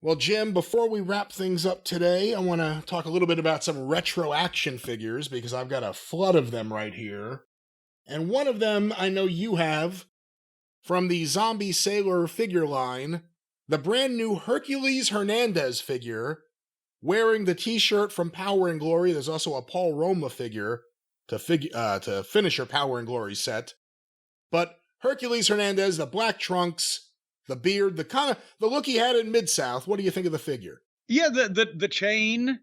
Well, Jim, before we wrap things up today, I want to talk a little bit about some retro action figures because I've got a flood of them right here. And one of them I know you have from the Zombie Sailor figure line, the brand new Hercules Hernandez figure, wearing the t-shirt from Power and Glory. There's also a Paul Roma figure to finish your Power and Glory set. But Hercules Hernandez, the black trunks, the beard, the look he had in Mid-South. What do you think of the figure? Yeah, the chain,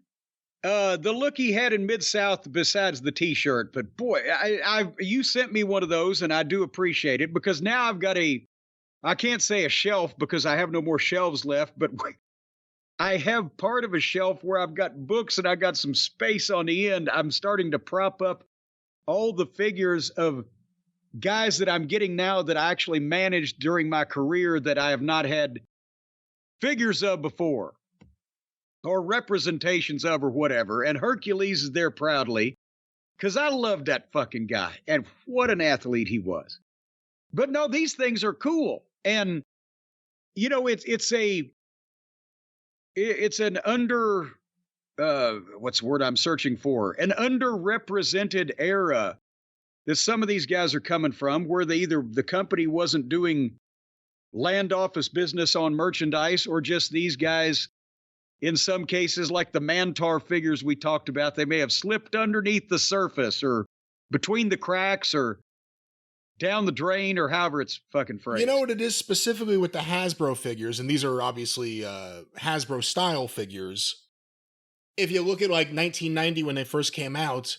the look he had in Mid-South besides the t-shirt. But boy, you sent me one of those and I do appreciate it because now I've got I can't say a shelf because I have no more shelves left, but I have part of a shelf where I've got books and I got some space on the end. I'm starting to prop up all the figures of guys that I'm getting now that I actually managed during my career that I have not had figures of before or representations of or whatever. And Hercules is there proudly because I loved that fucking guy and what an athlete he was. But no, these things are cool. And, you know, it's an what's the word I'm searching for? An underrepresented era that some of these guys are coming from where the company wasn't doing land office business on merchandise or just these guys, in some cases, like the Mantar figures we talked about, they may have slipped underneath the surface or between the cracks or down the drain or however it's fucking phrased. You know what it is specifically with the Hasbro figures, and these are obviously Hasbro style figures. If you look at like 1990 when they first came out,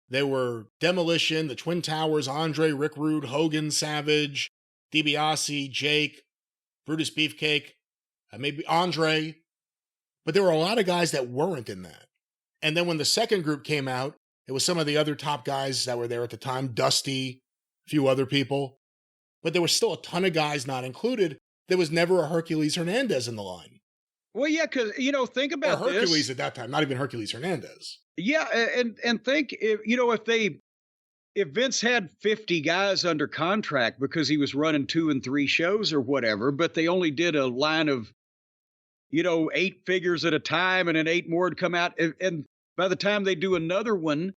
they were Demolition, the Twin Towers, Andre, Rick Rude, Hogan, Savage, DiBiase, Jake, Brutus Beefcake, maybe Andre. But there were a lot of guys that weren't in that. And then when the second group came out, it was some of the other top guys that were there at the time, Dusty, a few other people. But there was still a ton of guys not included. There was never a Hercules Hernandez in the line. Well, yeah, because, you know, think about or Hercules at that time, not even Hercules Hernandez. Yeah, and think, if Vince had 50 guys under contract because he was running 2 and 3 shows or whatever, but they only did a line of, 8 figures at a time and then 8 more would come out. And by the time they do another one,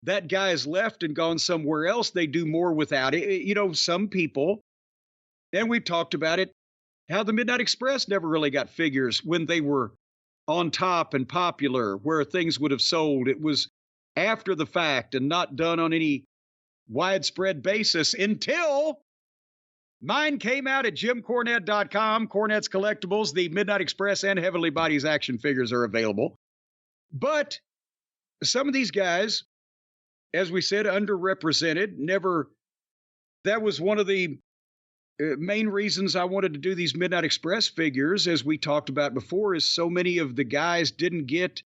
that guy is left and gone somewhere else. They do more without it. Some people, and we've talked about it, how the Midnight Express never really got figures when they were on top and popular, where things would have sold. It was after the fact and not done on any widespread basis until mine came out at JimCornette.com. Cornette's Collectibles, the Midnight Express and Heavenly Bodies action figures are available. But some of these guys, as we said, underrepresented, that was one of the main reasons I wanted to do these Midnight Express figures, as we talked about before, is so many of the guys didn't get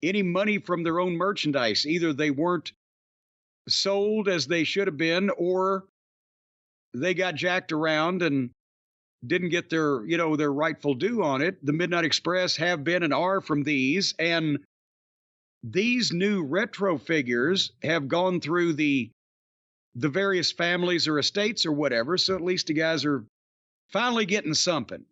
any money from their own merchandise. Either they weren't sold as they should have been, or they got jacked around and didn't get their rightful due on it. The Midnight Express have been and are from these, and these new retro figures have gone through the various families or estates or whatever, so at least the guys are finally getting something.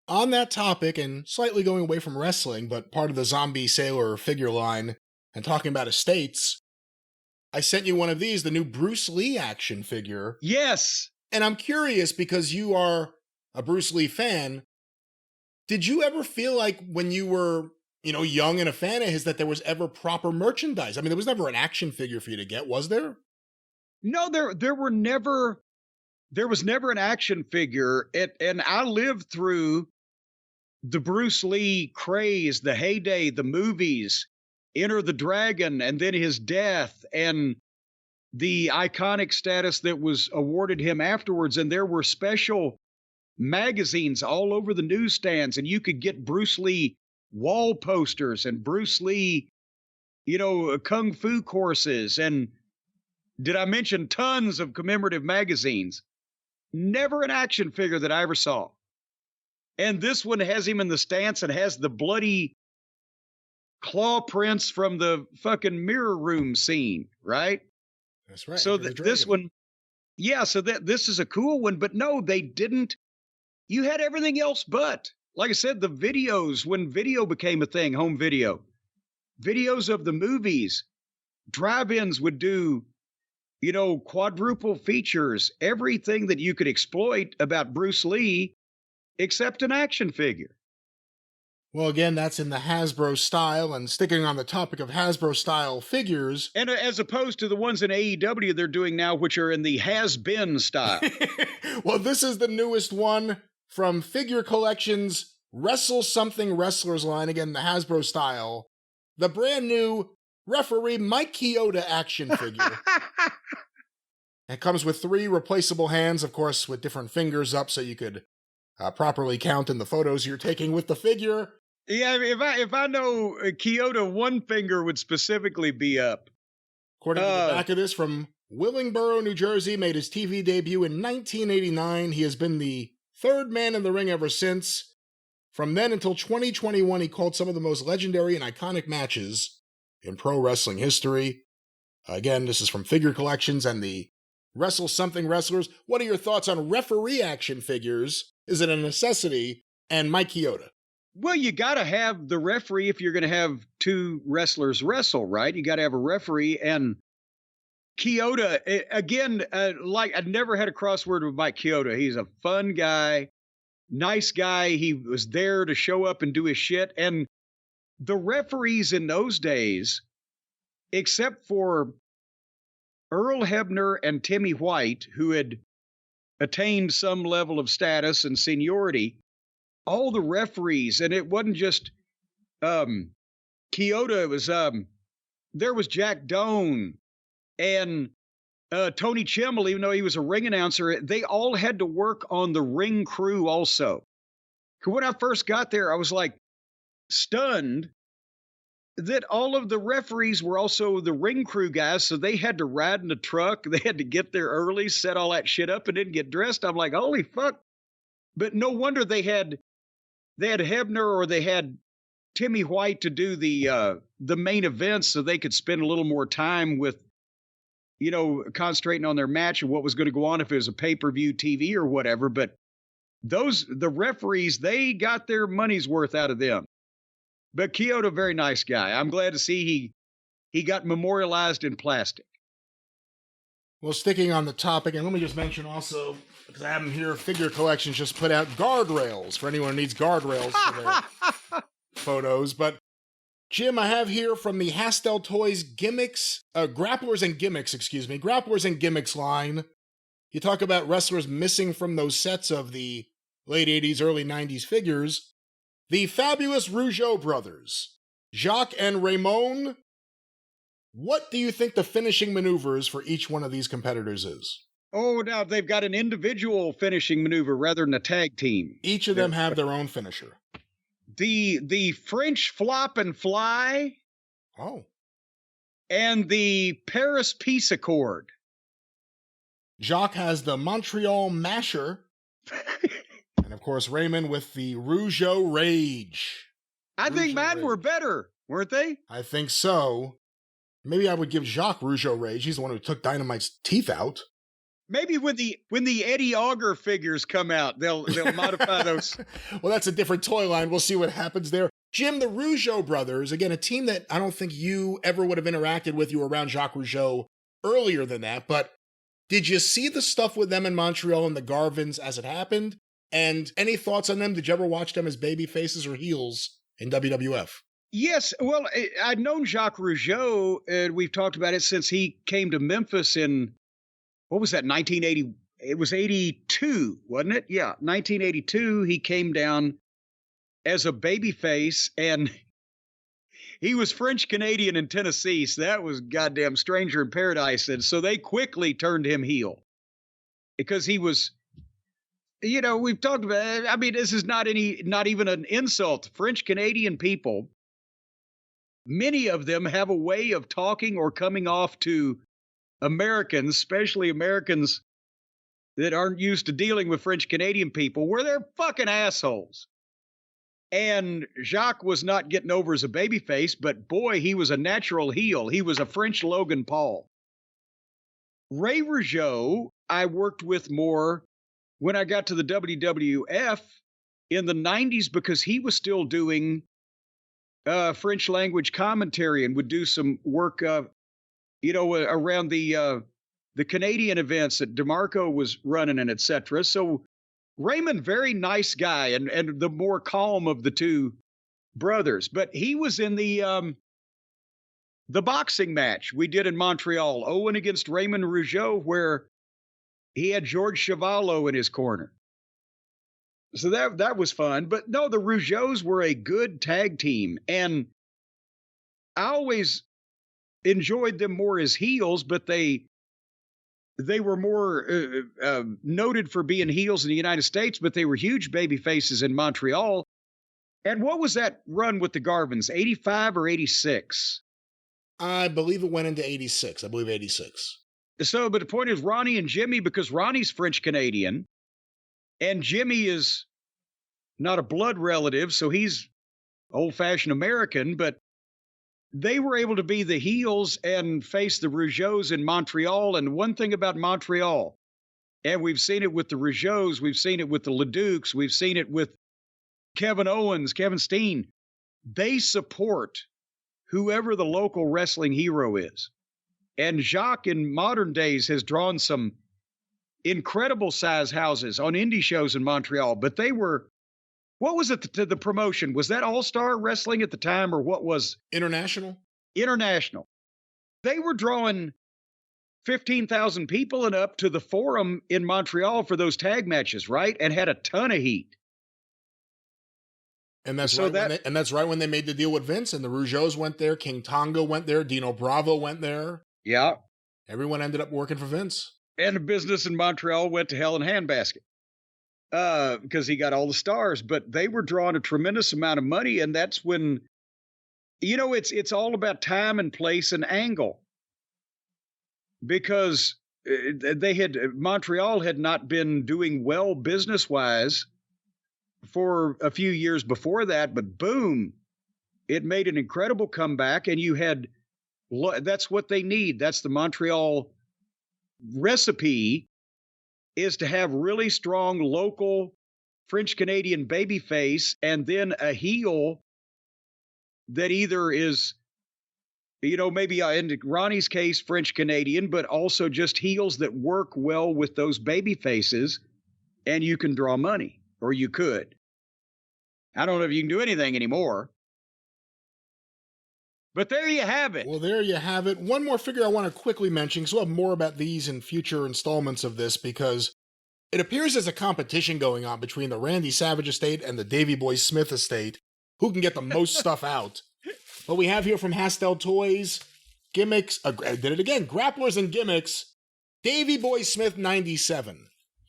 On that topic, and slightly going away from wrestling, but part of the Zombie Sailor figure line, and talking about estates, I sent you one of these, the new Bruce Lee action figure. Yes! And I'm curious, because you are a Bruce Lee fan, did you ever feel like when you were, young and a fan of his, that there was ever proper merchandise? I mean, there was never an action figure for you to get, was there? No, there was never an action figure. And I lived through the Bruce Lee craze, the heyday, the movies, Enter the Dragon, and then his death, and the iconic status that was awarded him afterwards. And there were special magazines all over the newsstands, and you could get Bruce Lee wall posters and Bruce Lee, kung fu courses, and did I mention tons of commemorative magazines? Never an action figure that I ever saw. And this one has him in the stance and has the bloody claw prints from the fucking mirror room scene, right? That's right. So this one, this is a cool one, but no, they didn't. You had everything else but. like I said, the videos, when video became a thing, home video, videos of the movies, drive-ins would do, quadruple features, everything that you could exploit about Bruce Lee except an action figure. Well, again, that's in the Hasbro style, and sticking on the topic of Hasbro style figures. And as opposed to the ones in AEW they're doing now, which are in the has-been style. Well, this is the newest one from Figure Collections Wrestle Something Wrestlers line, again, the Hasbro style. The brand new referee Mike Chioda action figure. It comes with 3 replaceable hands, of course, with different fingers up so you could properly count in the photos you're taking with the figure. Yeah, if I know Chioda, one finger would specifically be up. According to the back of this, from Willingboro, New Jersey, made his TV debut in 1989. He has been the 3rd man in the ring ever since. From then until 2021, he called some of the most legendary and iconic matches in pro wrestling history. Again, this is from Figure Collections and the Wrestle Something Wrestlers. What are your thoughts on referee action figures? Is it a necessity? And Mike Chioda. Well, you got to have the referee if you're going to have 2 wrestlers wrestle, right? You got to have a referee. And Chioda, again, like I'd never had a crossword with Mike Chioda. He's a fun guy, nice guy. He was there to show up and do his shit. And the referees in those days, except for Earl Hebner and Timmy White, who had attained some level of status and seniority, all the referees, and it wasn't just Chioda, it was there was Jack Doan and Tony Chimmel, even though he was a ring announcer, they all had to work on the ring crew also. When I first got there, I was like stunned that all of the referees were also the ring crew guys, so they had to ride in the truck, they had to get there early, set all that shit up, and didn't get dressed. I'm like, holy fuck. But no wonder they had Hebner or they had Timmy White to do the main events so they could spend a little more time with, concentrating on their match and what was going to go on if it was a pay-per-view TV or whatever. But the referees, they got their money's worth out of them. But Chioda, very nice guy. I'm glad to see he got memorialized in plastic. Well, sticking on the topic, and let me just mention also, because I have them here, Figure Collections just put out guardrails for anyone who needs guardrails for their photos. But, Jim, I have here from the Hastel Toys Grapplers and Gimmicks line. You talk about wrestlers missing from those sets of the late 80s, early 90s figures. The fabulous Rougeau Brothers, Jacques and Raymond. What do you think the finishing maneuvers for each one of these competitors is? Oh, now they've got an individual finishing maneuver rather than a tag team. Each of them have their own finisher. The French flop and fly. Oh. And the Paris Peace Accord. Jacques has the Montreal Masher. And of course, Raymond with the Rougeau Rage. I think mine were better, weren't they? I think so. Maybe I would give Jacques Rougeau Rage. He's the one who took Dynamite's teeth out. Maybe when the Eddie Auger figures come out, they'll modify those. Well, that's a different toy line. We'll see what happens there. Jim, the Rougeau Brothers, again, a team that I don't think you ever would have interacted with. You were around Jacques Rougeau earlier than that, but did you see the stuff with them in Montreal and the Garvins as it happened? And any thoughts on them? Did you ever watch them as baby faces or heels in WWF? Yes. Well, I'd known Jacques Rougeau, and we've talked about it since he came to Memphis in, what was that, 1980? It was 82, wasn't it? Yeah, 1982. He came down as a baby face, and he was French-Canadian in Tennessee, so that was goddamn stranger in paradise. And so they quickly turned him heel because he was... we've talked about it. I mean, this is not even an insult. French Canadian people, many of them have a way of talking or coming off to Americans, especially Americans that aren't used to dealing with French Canadian people, where they're fucking assholes. And Jacques was not getting over as a babyface, but boy, he was a natural heel. He was a French Logan Paul. Ray Rougeau, I worked with more when I got to the WWF, in the 90s because he was still doing French language commentary and would do some work, around the Canadian events that DeMarco was running and etc. So Raymond, very nice guy and the more calm of the two brothers, but he was in the boxing match we did in Montreal, Owen against Raymond Rougeau, where he had George Chuvalo in his corner. So that was fun. But no, the Rougeaus were a good tag team, and I always enjoyed them more as heels, but they were more noted for being heels in the United States, but they were huge baby faces in Montreal. And what was that run with the Garvins, 85 or 86? I believe it went into 86. I believe 86. So, but the point is Ronnie and Jimmy, because Ronnie's French-Canadian, and Jimmy is not a blood relative, so he's old-fashioned American, but they were able to be the heels and face the Rougeaus in Montreal. And one thing about Montreal, and we've seen it with the Rougeaus, we've seen it with the Ledukes, we've seen it with Kevin Owens, Kevin Steen, they support whoever the local wrestling hero is. And Jacques in modern days has drawn some incredible size houses on indie shows in Montreal, but they were, what was it, the promotion? Was that All-Star Wrestling at the time, or what was? International. They were drawing 15,000 people and up to the Forum in Montreal for those tag matches, right? And had a ton of heat. And that's right when they made the deal with Vince, and the Rougeaus went there, King Tonga went there, Dino Bravo went there. Yeah. Everyone ended up working for Vince. And the business in Montreal went to hell in a handbasket because he got all the stars. But they were drawing a tremendous amount of money, and that's when, it's all about time and place and angle. Because Montreal had not been doing well business-wise for a few years before that, but boom, it made an incredible comeback, and you had, that's what they need. That's the Montreal recipe, is to have really strong local French-Canadian babyface and then a heel that either is, maybe in Ronnie's case, French-Canadian, but also just heels that work well with those baby faces, and you can draw money, or you could. I don't know if you can do anything anymore. But there you have it. Well, there you have it. One more figure I want to quickly mention, because we'll have more about these in future installments of this, because it appears there's a competition going on between the Randy Savage estate and the Davey Boy Smith estate. Who can get the most stuff out? But we have here from Hastel Toys, gimmicks, I did it again, grapplers and gimmicks, Davey Boy Smith 97.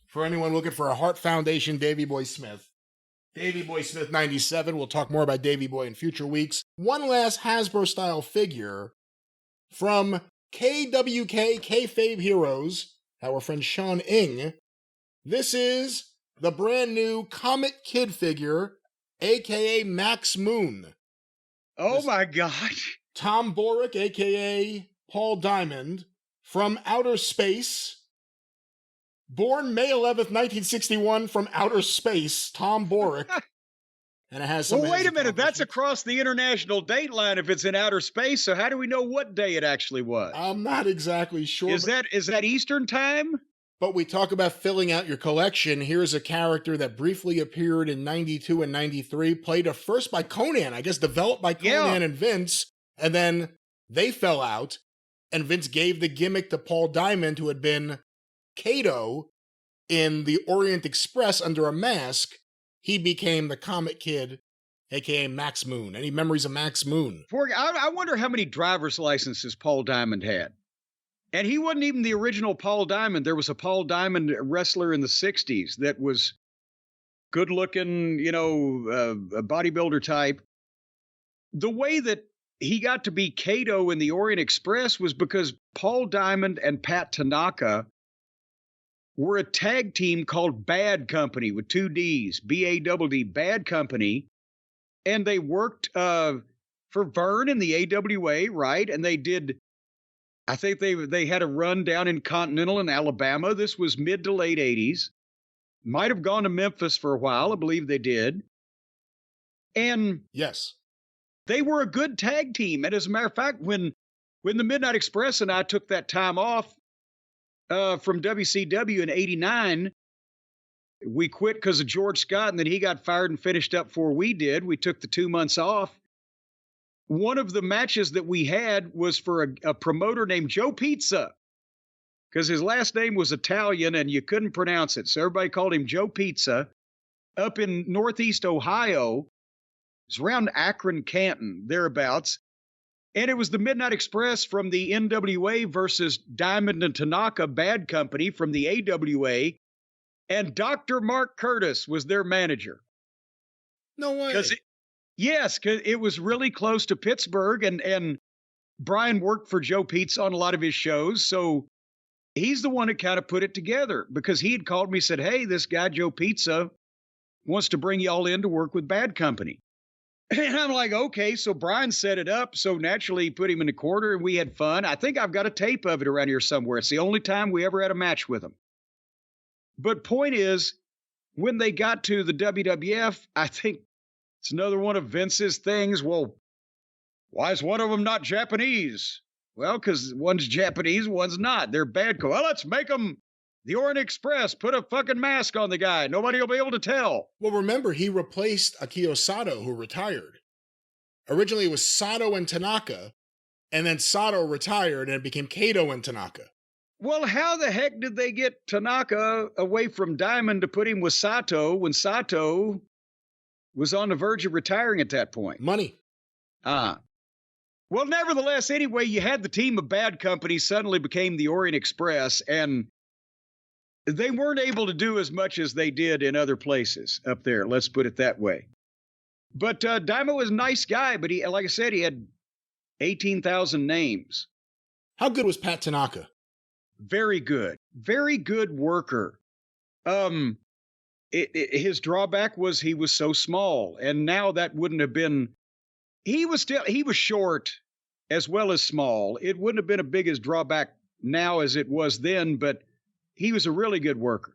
For anyone looking for a Heart Foundation Davey Boy Smith. Davey Boy Smith 97. We'll talk more about Davey Boy in future weeks. One last Hasbro-style figure from KWK Kayfabe Heroes, our friend Sean Ing. This is the brand new Comet Kid figure, a.k.a. Max Moon. Oh my gosh. Tom Boric, a.k.a. Paul Diamond, from outer space. Born May 11th, 1961, from outer space, Tom Boric. And it has some. Well, wait a minute. That's across the international date line if it's in outer space. So how do we know what day it actually was? I'm not exactly sure. Is that Eastern time? But we talk about filling out your collection. Here's a character that briefly appeared in 92 and 93, played at first by Conan, I guess developed by Conan and Vince, and then they fell out, and Vince gave the gimmick to Paul Diamond, who had been Kato in the Orient Express under a mask. He became the Comet Kid, a.k.a. Max Moon. Any memories of Max Moon? I wonder how many driver's licenses Paul Diamond had. And he wasn't even the original Paul Diamond. There was a Paul Diamond wrestler in the 60s that was good looking, a bodybuilder type. The way that he got to be Kato in the Orient Express was because Paul Diamond and Pat Tanaka were a tag team called Bad Company with two D's, B-A-D-D, Bad Company. And they worked for Vern in the AWA, right? And they did, I think they had a run down in Continental in Alabama. This was mid to late 80s. Might have gone to Memphis for a while. I believe they did. And yes, they were a good tag team. And as a matter of fact, when the Midnight Express and I took that time off from WCW in '89, we quit because of George Scott, and then he got fired and finished up before we did. We took the 2 months off. One of the matches that we had was for a promoter named Joe Pizza, because his last name was Italian and you couldn't pronounce it. So everybody called him Joe Pizza, up in Northeast Ohio. It's around Akron, Canton, thereabouts. And it was the Midnight Express from the NWA versus Diamond and Tanaka Bad Company from the AWA. And Dr. Mark Curtis was their manager. No way. Yes, because it was really close to Pittsburgh, and Brian worked for Joe Pizza on a lot of his shows, so he's the one who kind of put it together, because he had called me and said, hey, this guy Joe Pizza wants to bring you all in to work with Bad Company. And I'm like, okay, so Brian set it up, so naturally he put him in the corner, and we had fun. I think I've got a tape of it around here somewhere. It's the only time we ever had a match with him. But point is, when they got to the WWF, I think it's another one of Vince's things. Well, why is one of them not Japanese? Well, because one's Japanese, one's not. They're bad. Well, let's make them the Orient Express. Put a fucking mask on the guy. Nobody will be able to tell. Well, remember, he replaced Akio Sato, who retired. Originally, it was Sato and Tanaka, and then Sato retired, and it became Kato and Tanaka. Well, how the heck did they get Tanaka away from Diamond to put him with Sato when Sato was on the verge of retiring at that point? Money. Well, nevertheless, anyway, you had the team of Bad Company suddenly became the Orient Express, and they weren't able to do as much as they did in other places up there. Let's put it that way. But Diamond was a nice guy, but he, like I said, he had 18,000 names. How good was Pat Tanaka? Very good. Very good worker. His drawback was he was so small, and now that wouldn't have been. He was short as well as small. It wouldn't have been a big as drawback now as it was then, but he was a really good worker.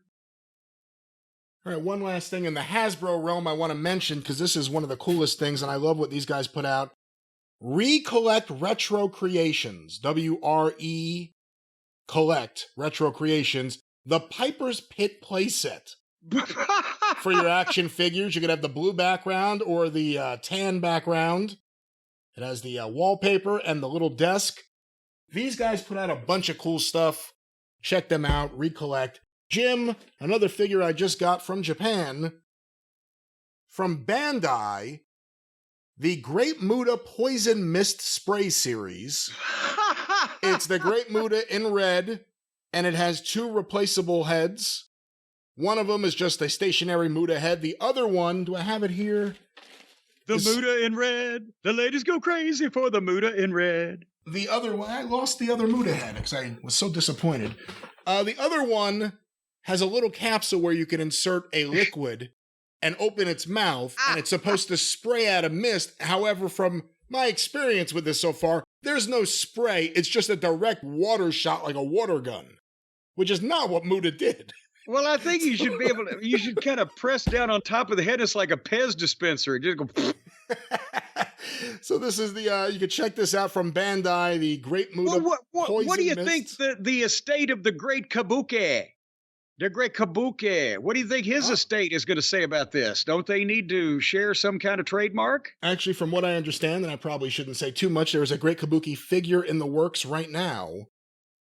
All right, one last thing in the Hasbro realm I want to mention, because this is one of the coolest things, and I love what these guys put out. Recollect Retro Creations, W-R-E Collect Retro Creations, the Piper's Pit playset. For your action figures, you could have the blue background or the tan background. It has the wallpaper and the little desk. These guys put out a bunch of cool stuff. Check them out, recollect. Jim, another figure I just got from Japan. From Bandai, the Great Muta Poison Mist Spray Series. It's the Great Muta in red, and it has 2 replaceable heads. One of them is just a stationary Muta head. The other one, do I have it here? The Muta in red. The ladies go crazy for the Muta in red. The other one, I lost the other Muta head because I was so disappointed. The other one has a little capsule where you can insert a liquid and open its mouth, and it's supposed to spray out a mist. However, from my experience with this so far, there's no spray. It's just a direct water shot like a water gun, which is not what Muta did. Well, I think you should be able to, you should kind of press down on top of the head. It's like a Pez dispenser. Just go. So this is the, you can check this out from Bandai, the Great Muta Poison what do you Mist. think the estate of the Great Kabuki? The Great Kabuki. What do you think his estate is going to say about this? Don't they need to share some kind of trademark? Actually, from what I understand, and I probably shouldn't say too much, there's a Great Kabuki figure in the works right now.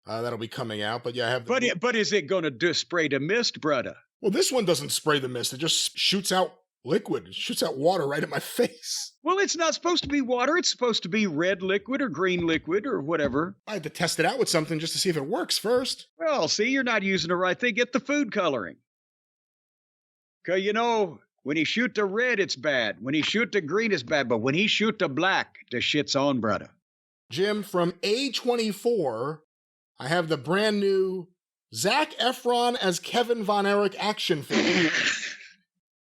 That'll be coming out, but yeah, I have. But is it going to spray the mist, brother? Well, this one doesn't spray the mist; it just shoots out liquid. It shoots out water right at my face. Well, it's not supposed to be water. It's supposed to be red liquid or green liquid or whatever. I had to test it out with something just to see if it works first. Well, see, you're not using the right thing. Get the food coloring. Because, you know, when he shoot the red, it's bad. When he shoot the green, it's bad. But when he shoot the black, the shit's on, brother. Jim, from A24, I have the brand new Zac Efron as Kevin Von Erich action figure.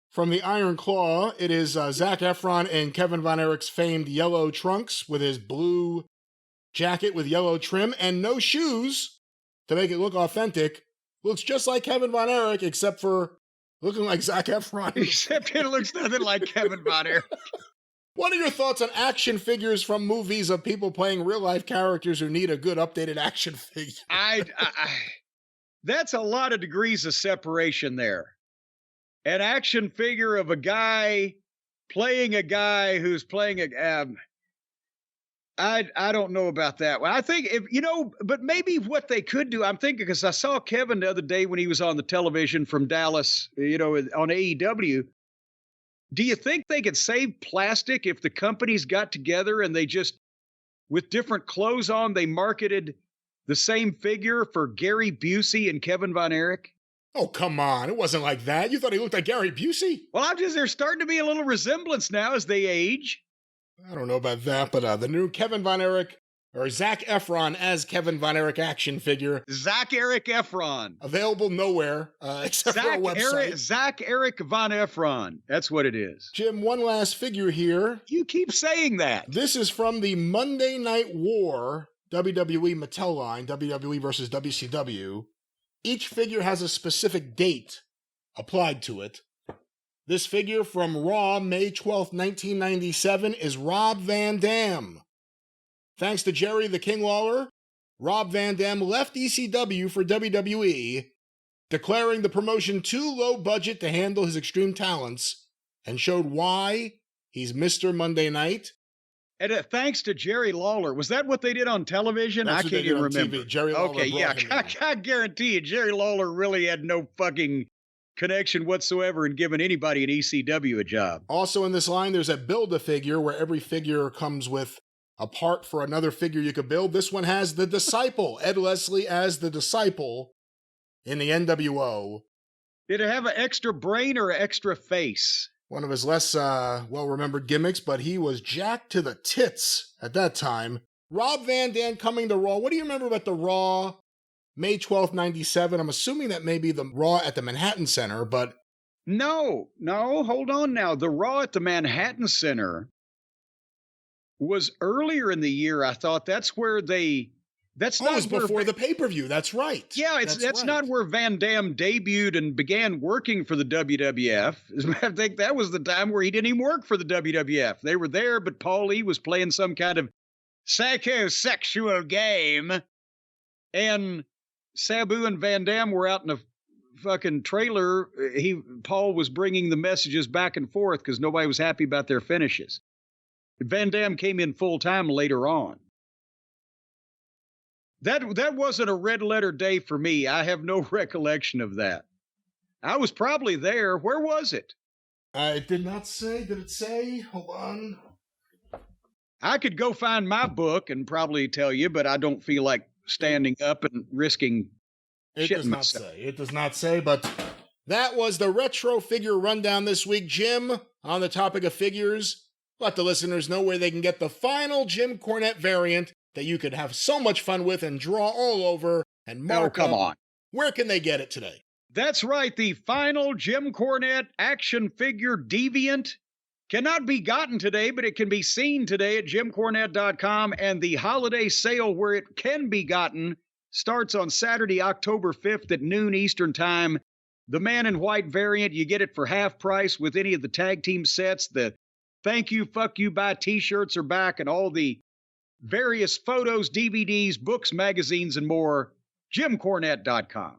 From the Iron Claw, it is Zac Efron in Kevin Von Erich's famed yellow trunks with his blue jacket with yellow trim and no shoes to make it look authentic. Looks just like Kevin Von Erich, except for looking like Zac Efron. Except it looks nothing like Kevin Von Erich. What are your thoughts on action figures from movies of people playing real-life characters who need a good updated action figure? That's a lot of degrees of separation there. An action figure of a guy playing a guy who's playing a... I don't know about that one. I think, but maybe what they could do, I'm thinking, because I saw Kevin the other day when he was on the television from Dallas, on AEW. Do you think they could save plastic if the companies got together and they just, with different clothes on, they marketed the same figure for Gary Busey and Kevin Von Erich? Oh, come on. It wasn't like that. You thought he looked like Gary Busey? Well, there's starting to be a little resemblance now as they age. I don't know about that, but the new Kevin Von Erich, or Zac Efron as Kevin Von Erich action figure. Zac Eric Efron. Available nowhere except for our website. Zac Eric Von Efron. That's what it is. Jim, one last figure here. You keep saying that. This is from the Monday Night War WWE Mattel line, WWE versus WCW. Each figure has a specific date applied to it. This figure from Raw, May 12th, 1997, is Rob Van Dam. Thanks to Jerry the King Lawler, Rob Van Dam left ECW for WWE, declaring the promotion too low budget to handle his extreme talents, and showed why he's Mr. Monday Night. And thanks to Jerry Lawler. Was that what they did on television? That's I can't even remember. TV. Jerry Lawler okay, yeah, I guarantee you, Jerry Lawler really had no fucking connection whatsoever in giving anybody in ECW a job. Also in this line, there's a Build-A-Figure where every figure comes with a part for another figure you could build. This one has the Disciple, Ed Leslie as the Disciple in the NWO. Did it have an extra brain or an extra face? One of his less well-remembered gimmicks, but he was jacked to the tits at that time. Rob Van Dam coming to Raw. What do you remember about the Raw May 12th, 97? I'm assuming that may be the Raw at the Manhattan Center, but... No, hold on now. The Raw at the Manhattan Center was earlier in the year. I thought that's where they... That's not it was before the pay-per-view. That's right. Yeah, that's right. Not where Van Dam debuted and began working for the WWF. I think that was the time where he didn't even work for the WWF. They were there, but Paul E was playing some kind of psychosexual game. And Sabu and Van Dam were out in a fucking trailer. Paul was bringing the messages back and forth because nobody was happy about their finishes. Van Dam came in full time later on. That wasn't a red letter day for me. I have no recollection of that. I was probably there. Where was it? It did not say. Did it say? Hold on. I could go find my book and probably tell you, but I don't feel like standing up and risking It does not say. It does not say, but that was the retro figure rundown this week. Jim, on the topic of figures, let the listeners know where they can get the final Jim Cornette variant that you could have so much fun with and draw all over and mark come up. on. Where can they get it today? That's right. The final Jim Cornette action figure deviant cannot be gotten today, but it can be seen today at JimCornette.com, and the holiday sale where it can be gotten starts on Saturday, October 5th at noon Eastern Time. The Man in White variant, you get it for half price with any of the tag team sets. The thank you, fuck you, buy t-shirts are back, and all the various photos, DVDs, books, magazines, and more. JimCornette.com.